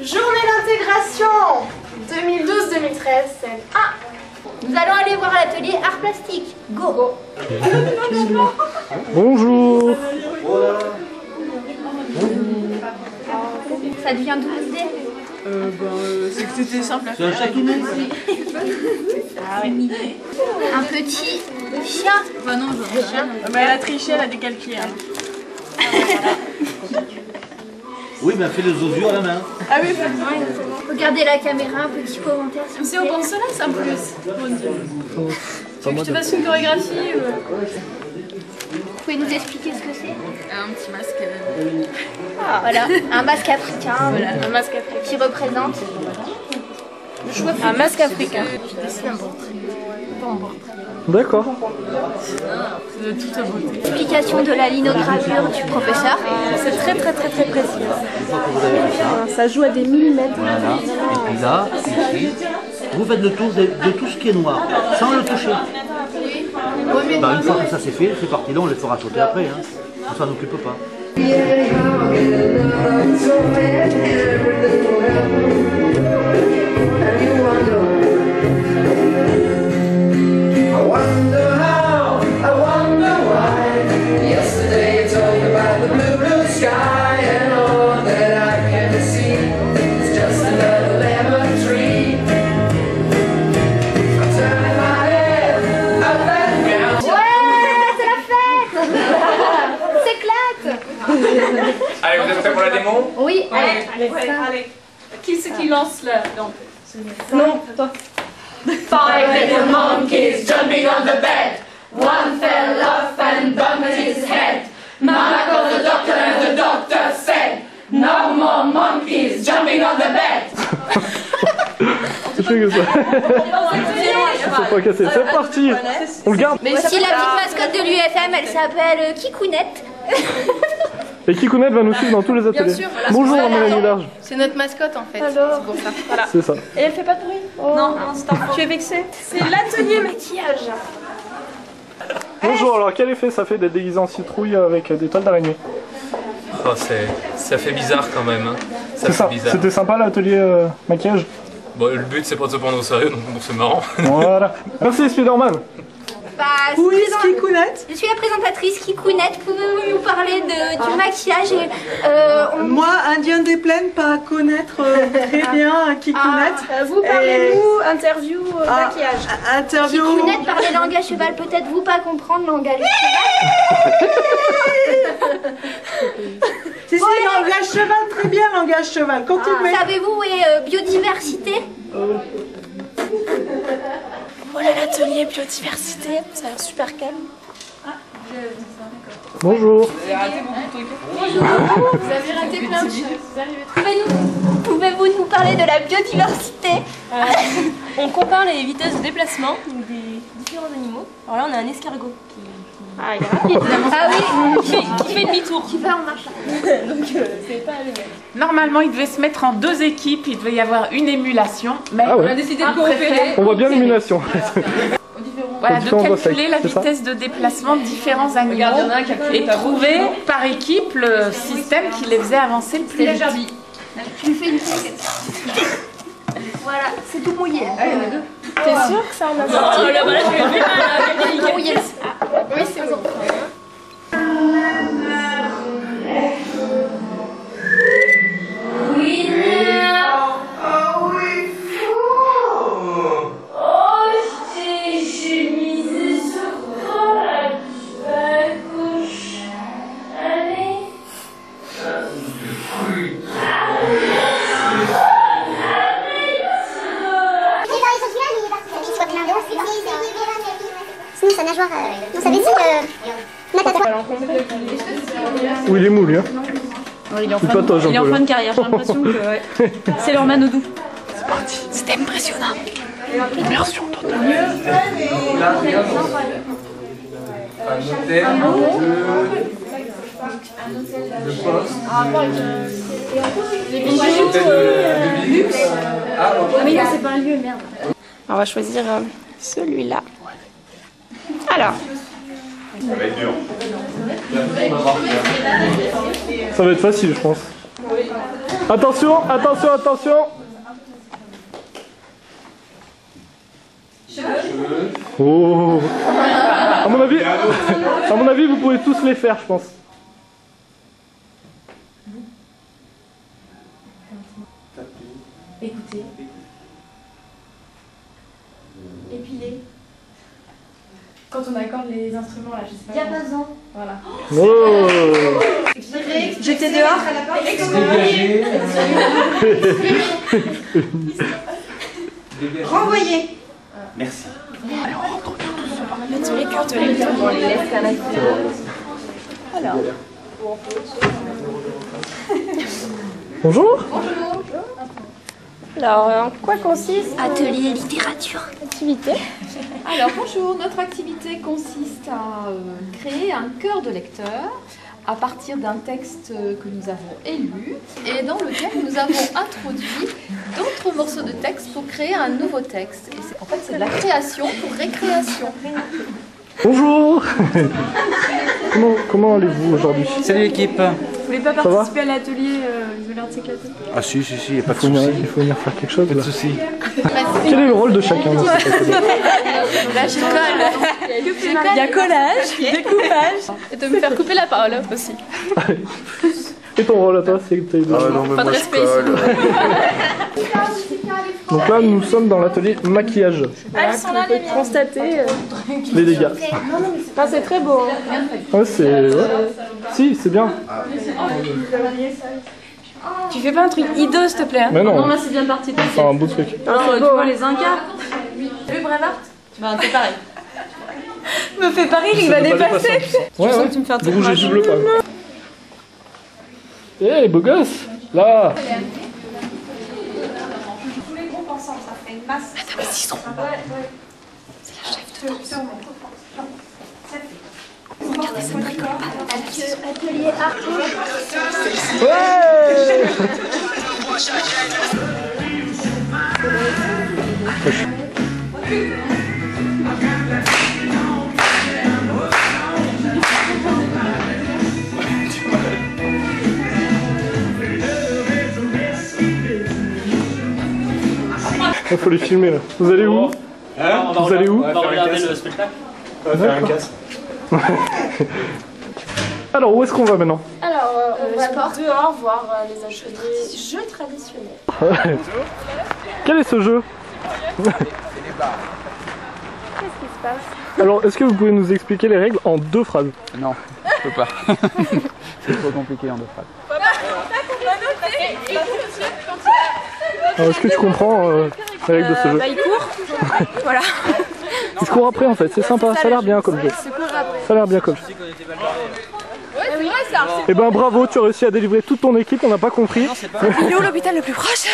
Journée d'intégration 2012-2013, scène 1. Nous allons aller voir l'atelier art plastique. Go. Bonjour. Ça devient d'où l'idée? C'est que c'était simple à C'est un faire. chatounet. Ah oui. Un petit chien. Bah non, genre chien. Mais elle a triché, elle a décalqué. Hein. Oui, mais elle fait les osios à la main. Ah oui, Regardez la caméra, un petit commentaire. c'est au bon soleil, ça en plus. Tu veux que je te fasse une chorégraphie Vous pouvez nous expliquer ce que c'est? Un petit masque. Voilà, un masque africain. Voilà, un masque africain. Qui représente Un masque africain. D'accord. De toute beauté. explication de la linogravure du professeur. C'est très précis. Ça joue à des millimètres. Voilà. Et puis là, ici, vous faites le tour de tout ce qui est noir, sans le toucher. Bah, une fois que ça c'est fait, ces parties-là, on les fera sauter après. Hein. On s'en occupe pas. Allez, vous êtes prêts pour la démo? Oui, Allez. Qui c'est qui lance là? Non, toi. Five little monkeys jumping on the bed. One fell off and bumped his head. Mama called the doctor and the doctor said, no more monkeys jumping on the bed. C'est plus que ça. C'est pas cassé. C'est parti. On le garde. Voici la petite mascotte de l'UFM, elle s'appelle Kikounette. Et Kikounette va nous suivre dans tous les ateliers. sûr, voilà. Bonjour Voilà. Mélanie Large. C'est notre mascotte en fait. Alors. C'est pour ça. Voilà. C'est ça. Et elle fait pas de bruit? Non, c'est un Tu es vexée? C'est l'atelier maquillage. Bonjour, alors quel effet ça fait d'être déguisé en citrouille avec des toiles d'araignée? Oh, ça fait bizarre quand même. Hein. C'est ça. C'était sympa l'atelier maquillage? Bon, le but c'est pas de se prendre au sérieux, donc bon, c'est marrant. Voilà. Merci Spider-Man. Où est Kikounette? Je suis la présentatrice Kikounette. Pouvez-vous nous parler du maquillage Moi, Indien des Plaines, pas connaître très bien Kikounette. Vous parlez-nous, interview, maquillage. Interview. Kikounette parle langage cheval, peut-être vous pas comprendre langage cheval. Si, langage cheval, très bien, langage cheval. Continuez. Savez-vous où est biodiversité? Voilà l'atelier biodiversité. Ça a l'air super calme. Bonjour. Vous avez raté beaucoup de trucs. Vous avez raté plein de choses. Pouvez-vous nous parler de la biodiversité? On compare les vitesses de déplacement des différents animaux. Alors là, on a un escargot Ah, il est rapide. Ah oui, qui fait demi-tour. qui va en marche. Donc, c'est pas le même. Normalement, ils devaient se mettre en 2 équipes, il devait y avoir une émulation, mais Ah ouais. On a décidé de coopérer. On voit bien l'émulation. voilà, de différents calculer la c'est ça vitesse de déplacement de différents animaux Regarde, il y en a un qui a pris et le tableau. trouver par équipe le système qui les faisait avancer le plus La vite. gerbille. Je lui fais une petite. Voilà, c'est tout mouillé. T'es sûr que ça en a sorti? Oh là, voilà, je lui ai fait mal. Tout mouillé. Oui, c'est bon. Sinon sa nageoire, non sa vessie natatoire. Où il est mou lui hein? Il est en Il patauge un peu, là. fin de carrière, j'ai l'impression que ouais. C'est leur manodou. C'était impressionnant. Immersion totale. De poste. Mais non, c'est pas un lieu, merde. On va choisir celui-là. Alors. Ça va être dur. Ça va être facile je pense. Attention, attention, attention. Oh. À mon avis, vous pouvez tous les faire, je pense. Écoutez. Épiler. Quand on accorde les instruments là, je sais pas. Diapason. Voilà. Oh. Jeter dehors. Renvoyer. Merci. Tous les cœurs de l'état. On les laisse faire la Alors. Bonjour. Bonjour. Alors, en quoi consiste Atelier littérature. Activité? Alors bonjour, notre activité consiste à créer un chœur de lecteurs à partir d'un texte que nous avons élu et dans lequel nous avons introduit d'autres morceaux de texte pour créer un nouveau texte. Et en fait, c'est de la création pour récréation. Bonjour. Comment allez-vous aujourd'hui? Salut l'équipe. Vous voulez pas participer à l'atelier de l'art de s'éclater? Ah si, il n'y a pas de souci. Il faut venir faire quelque chose. Pas de souci. Quel est le rôle de chacun dans cette atelier? Là, je colle. Il y a collage, découpage. Et de me faire couper la parole aussi. Et ton rôle à toi, c'est que Pas de respect ici. Donc là, nous sommes dans l'atelier maquillage. Elles sont là, les miennes. Constater les dégâts. Enfin, c'est très beau. Hein. Ouais, c'est... Ouais. Si, c'est bien. Tu fais pas un truc hideux, s'il te plaît? Mais non. Non, là, c'est bien parti. C'est un beau truc. Non, tu vois les Incas. Tu veux Brevard? Ben, c'est pareil. Me fais pas rire, il va dépasser. Ouais, ouais. Du rouge et du bleu, quand même. Eh, beau gosse. Là. Tous les groupes ensemble, ça fait une masse. Attends, mais s'ils sont... C'est la chef de danse. Regardez, ça bricole pas. Atelier art. Il faut les filmer là. Vous allez où? Vous allez où? On va regarder le spectacle. On va faire un casse. Alors, où est-ce qu'on va maintenant? Alors, on va dehors voir les ateliers jeux traditionnels. Quel est ce jeu? Qu'est-ce qui se passe? Alors, est-ce que vous pouvez nous expliquer les règles en 2 phrases? Non, je peux pas. C'est trop compliqué en 2 phrases. Alors, est-ce que tu comprends les règles de ce jeu? Bah, il court. Voilà. Il se court après en fait, c'est sympa, ça a l'air bien comme jeu. Ça a l'air bien comme jeu. Eh ben bravo, tu as réussi à délivrer toute ton équipe, on n'a pas compris. Il est où l'hôpital le plus proche?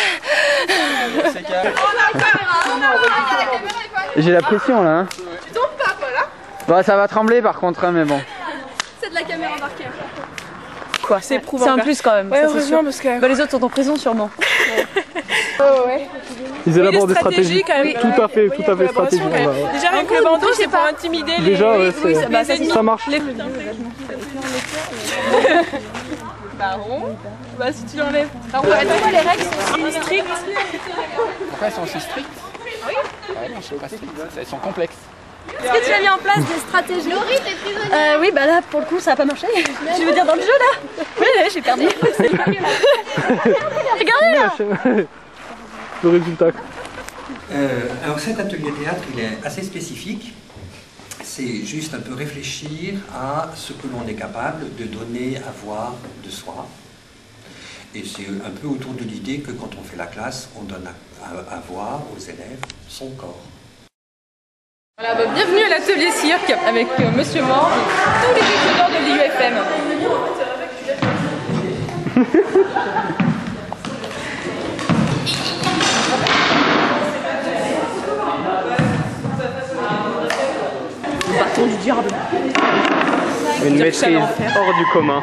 J'ai la pression là. Hein. Tu tombes pas, Paul, hein? Bah ça va trembler par contre, hein, mais bon. C'est de la caméra embarquée. Quoi? C'est éprouvant. C'est un plus quand même. Ouais, ça, c'est sûr. parce que... Bah, les autres sont en prison sûrement. ouais. Ils élaborent des stratégies. Tout à fait stratégique. Déjà rien que le bandeau, c'est pour intimider les... Déjà, ouais, ça marche. Baron. Bah si tu l'enlèves. Alors pourquoi les règles sont si strictes? Pourquoi elles sont aussi strictes? Oui. Ouais, non, je sais pas strictes. Elles sont complexes. Est-ce que tu as mis en place des stratégies? Laurie, t'es prisonnière. Oui, bah là, pour le coup, ça a pas marché. Tu veux dire dans le jeu, là? Oui, j'ai perdu. Regardez, là. Le résultat. Alors cet atelier théâtre, il est assez spécifique. C'est juste un peu réfléchir à ce que l'on est capable de donner à voir de soi. Et c'est un peu autour de l'idée que quand on fait la classe, on donne à voir aux élèves son corps. Voilà, bah, bienvenue à l'atelier cirque avec Monsieur Mort et tous les étudiants de l'IUFM. Bâton du diable. Une maîtrise hors du commun.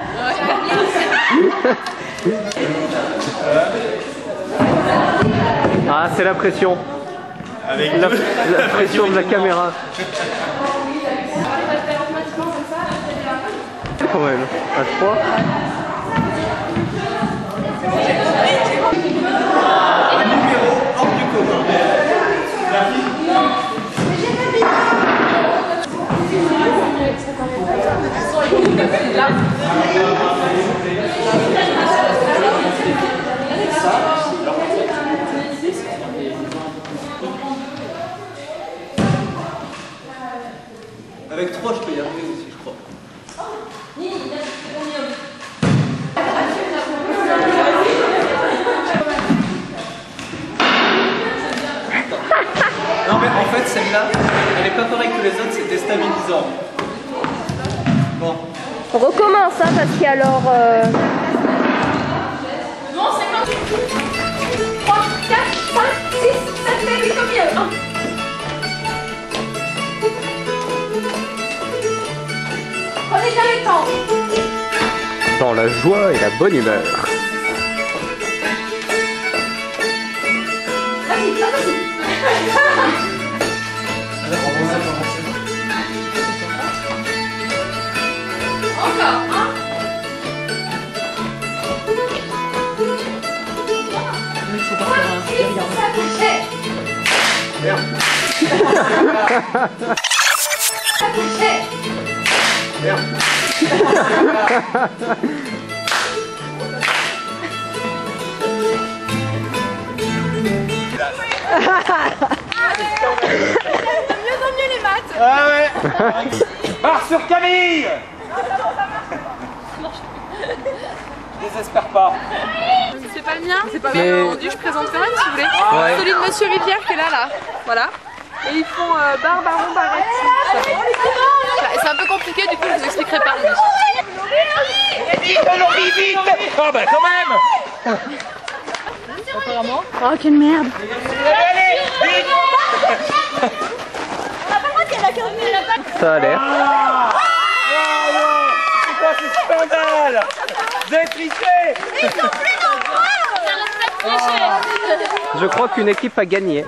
Ah, c'est la pression. Avec la pression de la caméra. Quand même, à 3. déstabilisant. Bon. On recommence, hein, parce qu'alors... Non, 58. 3, 4, 5, 6, 7, 8 au milieu. 1. Prenez bien le temps. Dans la joie et la bonne humeur. Vas-y, vas-y. Encore, hein. Ah ouais. Barre sur Camille. Je désespère pas. C'est pas le mien, c'est pas bien rendu, je présente quand même si vous voulez. Ouais. Celui de Monsieur Rivière qui est là. Voilà. Et ils font Barbaron Barretti. C'est un peu compliqué, du coup je vous expliquerai par lui. Vite, on oublie vite. Oh bah quand même. Apparemment. Oh, quelle merde. Allez, vite. Ça a l'air. Ah non, c'est quoi ce scandale? Vous avez triché. Je crois qu'une équipe a gagné.